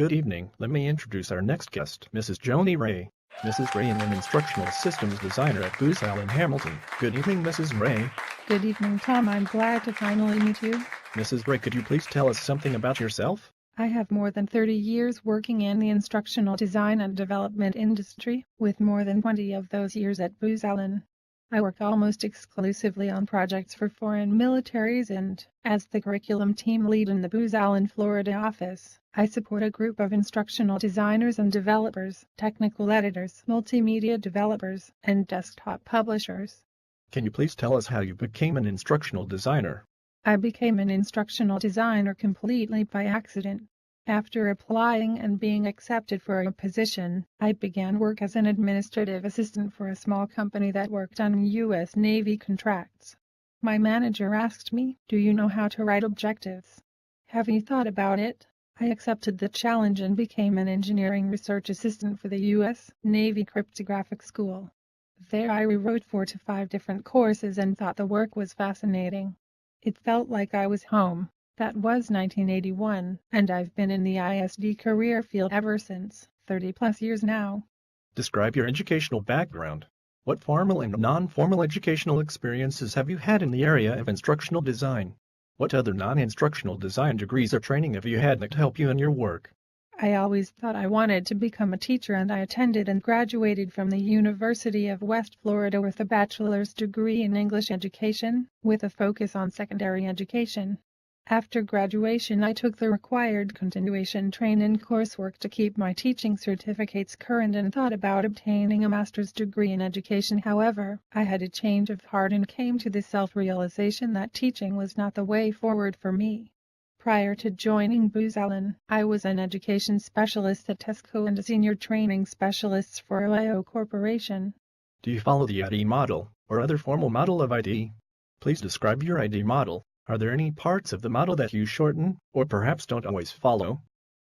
Good evening. Let me introduce our next guest, Mrs. Joni Ray. Mrs. Ray is an instructional systems designer at Booz Allen Hamilton. Good evening, Mrs. Ray. Good evening, Tom. I'm glad to finally meet you. Mrs. Ray, could you please tell us something about yourself? I have more than 30 years working in the instructional design and development industry, with more than 20 of those years at Booz Allen. I work almost exclusively on projects for foreign militaries and, as the curriculum team lead in the Booz Allen, Florida office, I support a group of instructional designers and developers, technical editors, multimedia developers, and desktop publishers. Can you please tell us how you became an instructional designer? I became an instructional designer completely by accident. After applying and being accepted for a position, I began work as an administrative assistant for a small company that worked on U.S. Navy contracts. My manager asked me, "Do you know how to write objectives? Have you thought about it?" I accepted the challenge and became an engineering research assistant for the U.S. Navy Cryptographic School. There I rewrote 4 to 5 different courses and thought the work was fascinating. It felt like I was home. That was 1981, and I've been in the ISD career field ever since, 30+ years now. Describe your educational background. What formal and non-formal educational experiences have you had in the area of instructional design? What other non-instructional design degrees or training have you had that help you in your work? I always thought I wanted to become a teacher, and I attended and graduated from the University of West Florida with a bachelor's degree in English education, with a focus on secondary education. After graduation, I took the required continuation training coursework to keep my teaching certificates current and thought about obtaining a master's degree in education. However, I had a change of heart and came to the self-realization that teaching was not the way forward for me. Prior to joining Booz Allen, I was an education specialist at thcole and a senior training specialist for OIO Corporation. Do you follow the ID model, or other formal model of ID? Please describe your ID model. Are there any parts of the model that you shorten, or perhaps don't always follow?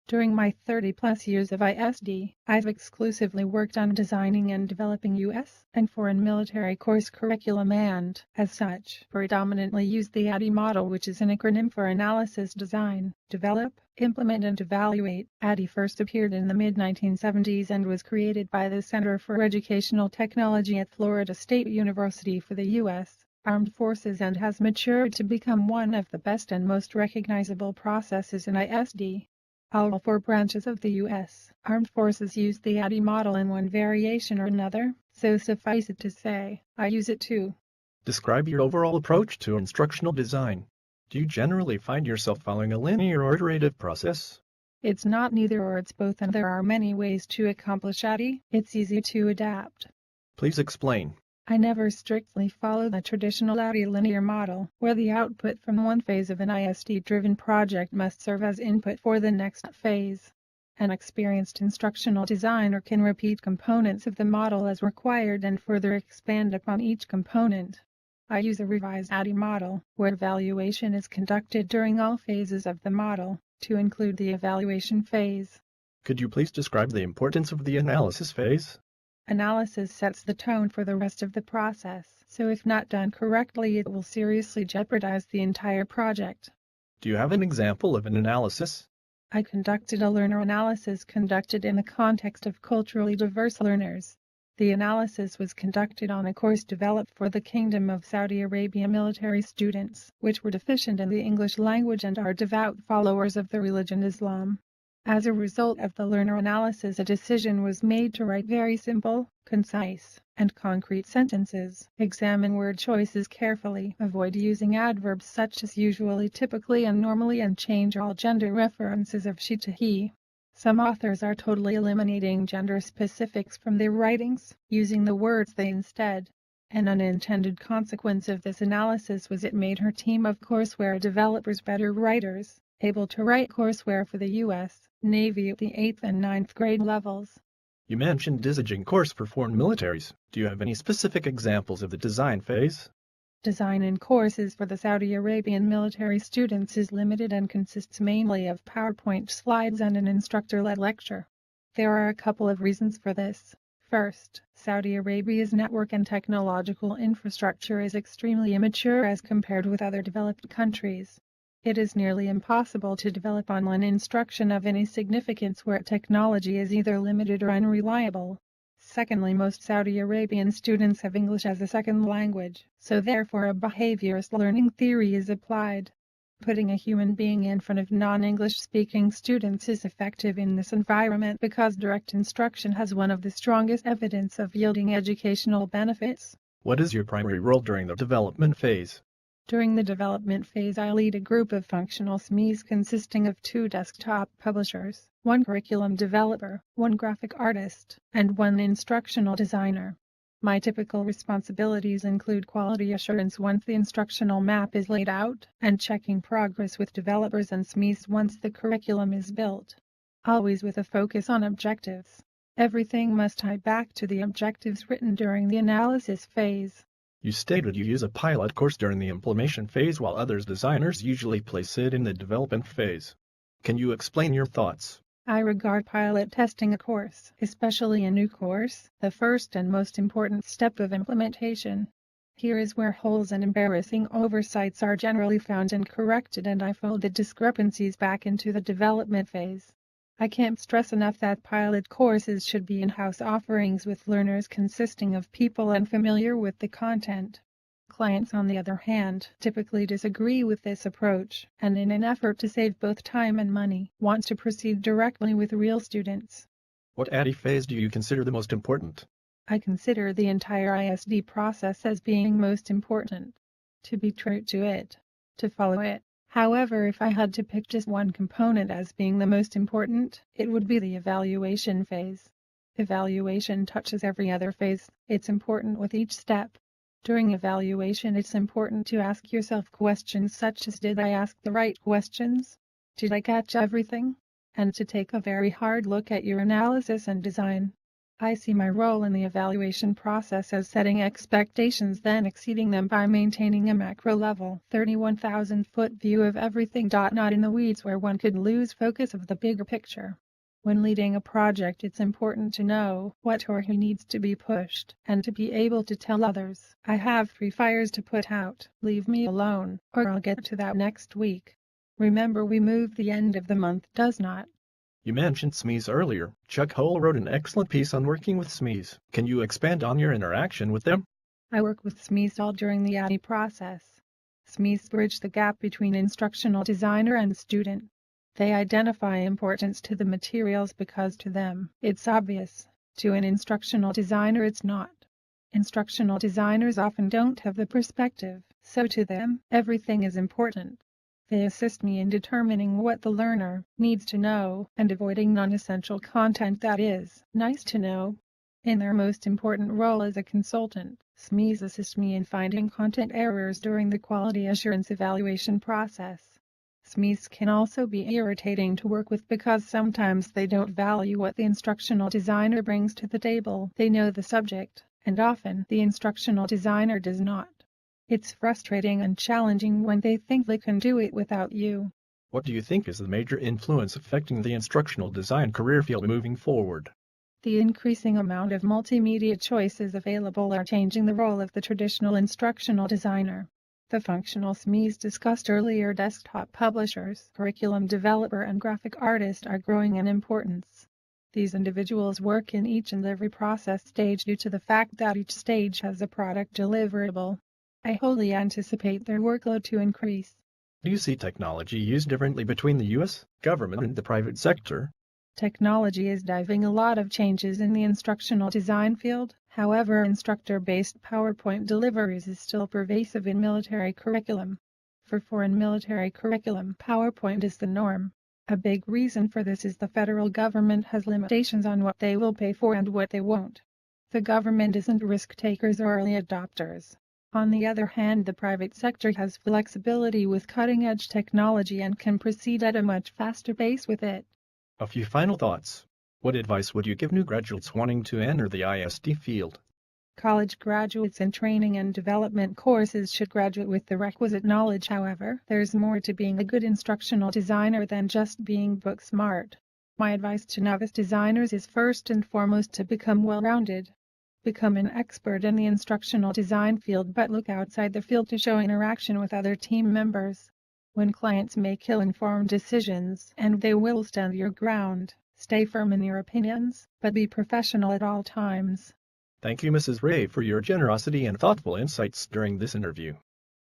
During my 30+ years of ISD, I've exclusively worked on designing and developing U.S. and foreign military course curriculum and, as such, predominantly used the ADDIE model, which is an acronym for Analysis, Design, Develop, Implement and Evaluate. ADDIE first appeared in the mid-1970s and was created by the Center for Educational Technology at Florida State University for the U.S. Armed Forces and has matured to become one of the best and most recognizable processes in ISD. All 4 branches of the U.S. Armed Forces use the ADDIE model in one variation or another, so suffice it to say, I use it too. Describe your overall approach to instructional design. Do you generally find yourself following a linear or iterative process? It's not neither or, it's both, and there are many ways to accomplish ADDIE. It's easy to adapt. Please explain. I never strictly follow the traditional ADDIE linear model, where the output from one phase of an ISD-driven project must serve as input for the next phase. An experienced instructional designer can repeat components of the model as required and further expand upon each component. I use a revised ADDIE model, where evaluation is conducted during all phases of the model, to include the evaluation phase. Could you please describe the importance of the analysis phase? Analysis sets the tone for the rest of the process, so if not done correctly, it will seriously jeopardize the entire project. Do you have an example of an analysis? I conducted a learner analysis conducted in the context of culturally diverse learners. The analysis was conducted on a course developed for the Kingdom of Saudi Arabia military students, which were deficient in the English language and are devout followers of the religion Islam. As a result of the learner analysis, a decision was made to write very simple, concise, and concrete sentences, examine word choices carefully, avoid using adverbs such as usually, typically, and normally, and change all gender references of she to he. Some authors are totally eliminating gender specifics from their writings, using the words they instead. An unintended consequence of this analysis was it made her team of courseware developers better writers, able to write courseware for the U.S. Navy at the 8th and 9th grade levels. You mentioned designing course for foreign militaries. Do you have any specific examples of the design phase? Design in courses for the Saudi Arabian military students is limited and consists mainly of PowerPoint slides and an instructor-led lecture. There are a couple of reasons for this. First, Saudi Arabia's network and technological infrastructure is extremely immature as compared with other developed countries. It is nearly impossible to develop online instruction of any significance where technology is either limited or unreliable. Secondly, most Saudi Arabian students have English as a second language, so therefore a behaviorist learning theory is applied. Putting a human being in front of non-English speaking students is effective in this environment because direct instruction has one of the strongest evidence of yielding educational benefits. What is your primary role during the development phase? During the development phase, I lead a group of functional SMEs consisting of 2 desktop publishers, 1 curriculum developer, 1 graphic artist, and 1 instructional designer. My typical responsibilities include quality assurance once the instructional map is laid out, and checking progress with developers and SMEs once the curriculum is built. Always with a focus on objectives. Everything must tie back to the objectives written during the analysis phase. You stated you use a pilot course during the implementation phase while others designers usually place it in the development phase. Can you explain your thoughts? I regard pilot testing a course, especially a new course, the first and most important step of implementation. Here is where holes and embarrassing oversights are generally found and corrected, and I fold the discrepancies back into the development phase. I can't stress enough that pilot courses should be in-house offerings with learners consisting of people unfamiliar with the content. Clients, on the other hand, typically disagree with this approach, and in an effort to save both time and money, want to proceed directly with real students. What ADI phase do you consider the most important? I consider the entire ISD process as being most important. To be true to it. To follow it. However, if I had to pick just one component as being the most important, it would be the evaluation phase. Evaluation touches every other phase. It's important with each step. During evaluation, it's important to ask yourself questions such as, did I ask the right questions? Did I catch everything? And to take a very hard look at your analysis and design. I see my role in the evaluation process as setting expectations, then exceeding them by maintaining a macro-level, 31,000-foot view of everything, not in the weeds where one could lose focus of the bigger picture. When leading a project, it's important to know what or who needs to be pushed, and to be able to tell others, I have 3 fires to put out, leave me alone, or I'll get to that next week. Remember, we move the end of the month, does not. You mentioned SMEs earlier. Chuck Hull wrote an excellent piece on working with SMEs. Can you expand on your interaction with them? I work with SMEs all during the ADI process. SMEs bridge the gap between instructional designer and student. They identify importance to the materials because to them, it's obvious. To an instructional designer, it's not. Instructional designers often don't have the perspective, so to them, everything is important. They assist me in determining what the learner needs to know and avoiding non-essential content that is nice to know. In their most important role as a consultant, SMEs assist me in finding content errors during the quality assurance evaluation process. SMEs can also be irritating to work with because sometimes they don't value what the instructional designer brings to the table. They know the subject, and often the instructional designer does not. It's frustrating and challenging when they think they can do it without you. What do you think is the major influence affecting the instructional design career field moving forward? The increasing amount of multimedia choices available are changing the role of the traditional instructional designer. The functional SMEs discussed earlier, desktop publishers, curriculum developer, and graphic artist, are growing in importance. These individuals work in each and every process stage due to the fact that each stage has a product deliverable. I wholly anticipate their workload to increase. Do you see technology used differently between the U.S. government and the private sector? Technology is driving a lot of changes in the instructional design field. However, instructor-based PowerPoint deliveries is still pervasive in military curriculum. For foreign military curriculum, PowerPoint is the norm. A big reason for this is the federal government has limitations on what they will pay for and what they won't. The government isn't risk-takers or early adopters. On the other hand, the private sector has flexibility with cutting-edge technology and can proceed at a much faster pace with it. A few final thoughts. What advice would you give new graduates wanting to enter the ISD field? College graduates in training and development courses should graduate with the requisite knowledge. However, there's more to being a good instructional designer than just being book smart. My advice to novice designers is first and foremost to become well-rounded. Become an expert in the instructional design field, but look outside the field to show interaction with other team members. When clients make ill-informed decisions, and they will stand your ground, stay firm in your opinions, but be professional at all times. Thank you, Mrs. Ray, for your generosity and thoughtful insights during this interview.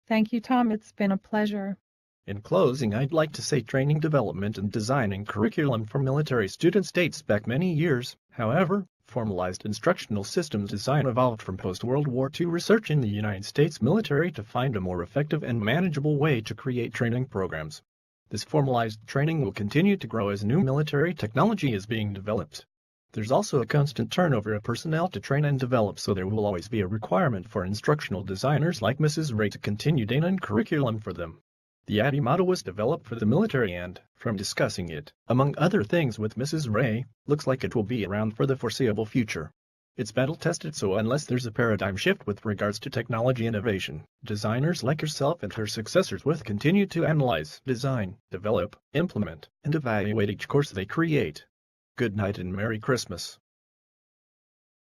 Thank you, Tom. It's been a pleasure. In closing, I'd like to say training development and designing curriculum for military students dates back many years. However, formalized instructional systems design evolved from post-World War II research in the United States military to find a more effective and manageable way to create training programs. This formalized training will continue to grow as new military technology is being developed. There's also a constant turnover of personnel to train and develop, so there will always be a requirement for instructional designers like Mrs. Ray to continue designing curriculum for them. The ISD motto was developed for the military and, from discussing it, among other things with Mrs. Ray, looks like it will be around for the foreseeable future. It's battle-tested, so unless there's a paradigm shift with regards to technology innovation, designers like yourself and her successors will continue to analyze, design, develop, implement, and evaluate each course they create. Good night and Merry Christmas.